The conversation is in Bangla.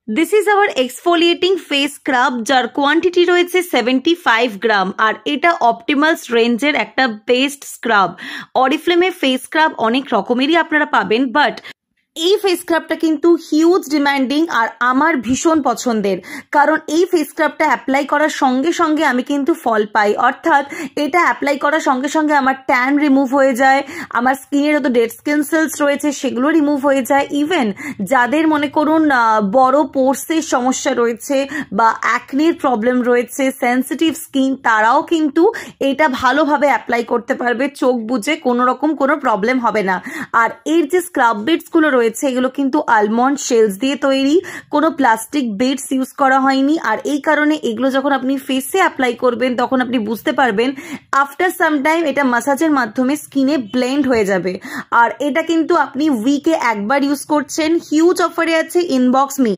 This is our exfoliating face scrub, যার কোয়ান্টিটি রয়েছে 75 গ্রাম, আর এটা অপটিমালস রেঞ্জের একটা বেস্ট স্ক্রাব। অরিফ্লেমে ফেস স্ক্রাব অনেক রকমেরই আপনারা পাবেন, বাট এই ফেস স্ক্রাবটা কিন্তু হিউজ ডিমান্ডিং আর আমার ভীষণ পছন্দের, কারণ এই ফেস স্ক্রাবটা অ্যাপ্লাই করার সঙ্গে সঙ্গে আমি কিন্তু ফল পাই। অর্থাৎ এটা অ্যাপ্লাই করার সঙ্গে সঙ্গে আমার ট্যান রিমুভ হয়ে যায়, আমার স্কিনের যত ডেড স্কিন সেলস রয়েছে সেগুলো রিমুভ হয়ে যায়। ইভেন যাদের মনে করুন বড় পোর্সের সমস্যা রয়েছে বা অ্যাকনির প্রবলেম রয়েছে, সেন্সিটিভ স্কিন, তারাও কিন্তু এটা ভালোভাবে অ্যাপ্লাই করতে পারবে, চোখ বুজে, কোনো রকম কোনো প্রবলেম হবে না। আর এর যে স্ক্রাব বিটসগুলো রয়েছে এগুলো কিন্তু আলমন্ড শেলস দিয়ে তৈরি, কোনো প্লাস্টিক বিটস ইউজ করা হয়নি। আর এই কারণে এগুলো যখন আপনি ফেসে অ্যাপ্লাই করবেন তখন আপনি বুঝতে পারবেন আফটার সাম টাইম এটা মাসাজের মাধ্যমে স্কিনে ব্লেন্ড হয়ে যাবে। আর এটা কিন্তু আপনি উইকে একবার ইউজ করছেন। হিউজ অফারে আছে ইনবক্স মি।